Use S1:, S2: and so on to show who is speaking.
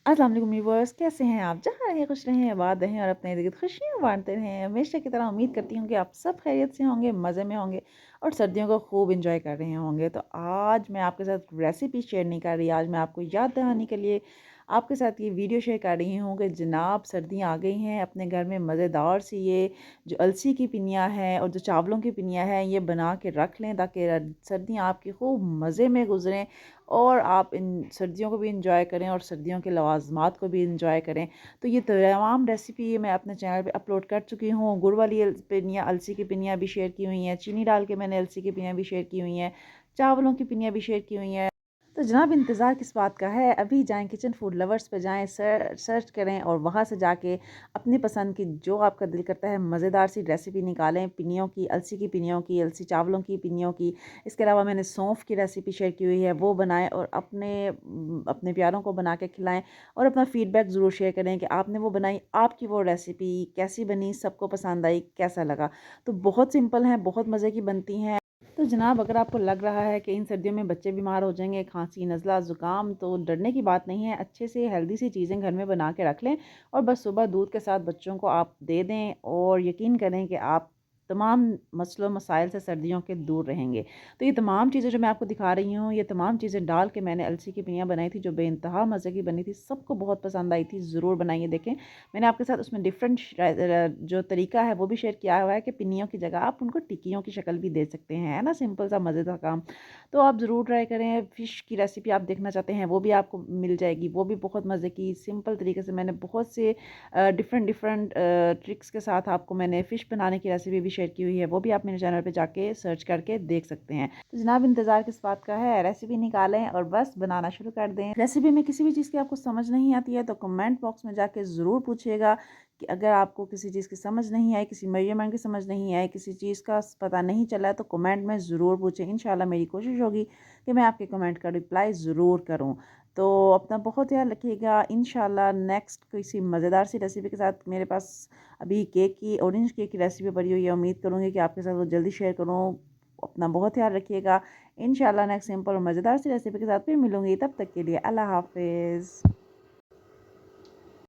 S1: अस्सलाम वालेकुम व्यूअर्स, कैसे हैं आप? जहाँ रहें खुश रहें, आबाद रहें और अपने इर्द-गिर्द खुशियाँ बाँटते रहें। हमेशा की तरह उम्मीद करती हूँ कि आप सब खैरियत से होंगे, मज़े में होंगे और सर्दियों को खूब एंजॉय कर रहे होंगे। तो आज मैं आपके साथ रेसिपी शेयर नहीं कर रही, आज मैं आपको याद दिलाने के लिए आपके साथ ये वीडियो शेयर कर रही हूँ कि जनाब सर्दियाँ आ गई हैं, अपने घर में मज़ेदार सी ये जो अलसी की पिनिया है और जो चावलों की पिनिया है, ये बना के रख लें ताकि सर्दियाँ आपकी खूब मज़े में गुज़रें और आप इन सर्दियों को भी इंजॉय करें और सर्दियों के लवाज़मात को भी इंजॉय करें। तो ये तमाम रेसिपी मैं अपने चैनल पे अपलोड कर चुकी हूँ। गुड़ वाली पिनिया, अलसी की पिनिया भी शेयर की हुई हैं, चीनी डाल के मैंने अलसी की पिनिया भी शेयर की हुई हैं, चावलों की पिनिया भी शेयर की हुई हैं। तो जनाब इंतज़ार किस बात का है, अभी जाएँ किचन फूड लवर्स पे जाएँ, सर्च करें और वहाँ से जाके अपनी पसंद की जो आपका दिल करता है मज़ेदार सी रेसिपी निकालें, पिनियों की, अलसी की पिनियों की, अलसी चावलों की पिनियों की। इसके अलावा मैंने सौंफ की रेसिपी शेयर की हुई है, वो बनाएँ और अपने प्यारों को बना के खिलाएँ और अपना फ़ीडबैक ज़रूर शेयर करें कि आपने वो बनाई, आपकी वो रेसिपी कैसी बनी, सबको पसंद आई, कैसा लगा? तो बहुत सिंपल हैं, बहुत मज़े की बनती हैं। तो जनाब अगर आपको लग रहा है कि इन सर्दियों में बच्चे बीमार हो जाएंगे, खांसी, नज़ला, ज़ुकाम, तो डरने की बात नहीं है। अच्छे से हेल्दी सी चीज़ें घर में बना के रख लें और बस सुबह दूध के साथ बच्चों को आप दे दें और यकीन करें कि आप तमाम मसलों मसाइल से सर्दियों के दूर रहेंगे। तो ये तमाम चीज़ें जो मैं आपको दिखा रही हूँ, ये तमाम चीज़ें डाल के मैंने अलसी की पिनिया बनाई थी जो बेइंतहा मज़े की बनी थी, सबको बहुत पसंद आई थी। ज़रूर बनाइए देखें। मैंने आपके साथ उसमें डिफरेंट जो तरीका है वो भी शेयर किया हुआ है कि पिन्नियों की जगह आप उनको टिक्कियों की शक्ल भी दे सकते हैं, है ना? सिंपल सा मज़ेदार काम। तो आप ज़रूर ट्राई करें। फ़िश की रेसिपी आप देखना चाहते हैं वो भी आपको मिल जाएगी, वो भी बहुत मज़े की सिंपल तरीके से मैंने बहुत से डिफरेंट डिफरेंट ट्रिक्स के साथ आपको मैंने फ़िश बनाने की रेसिपी भी शेयर की हुई है, वो भी आप मेरे चैनल पे जाके सर्च करके देख सकते हैं। तो जनाब इंतज़ार किस बात का है, रेसिपी निकालें और बस बनाना शुरू कर दें। रेसिपी में किसी भी चीज़ की आपको समझ नहीं आती है तो कमेंट बॉक्स में जाके ज़रूर पूछिएगा कि अगर आपको किसी चीज़ की समझ नहीं आई, किसी मेजरमेंट की समझ नहीं आई, किसी चीज़ का पता नहीं चला तो कमेंट में ज़रूर पूछें। इंशाल्लाह मेरी कोशिश होगी कि मैं आपके कमेंट का रिप्लाई ज़रूर करूँ। तो अपना बहुत ध्यान रखिएगा। इंशाल्लाह नेक्स्ट किसी मज़ेदार सी रेसिपी के साथ मेरे पास अभी ऑरेंज केक की रेसिपी पड़ी हुई है। उम्मीद करूँगी कि आपके साथ वो जल्दी शेयर करूँ। अपना बहुत ध्यान रखिएगा। इंशाल्लाह नेक्स्ट सिंपल और मज़ेदार सी रेसिपी के साथ फिर मिलूँगी। तब तक के लिए अल्लाह हाफ़िज़।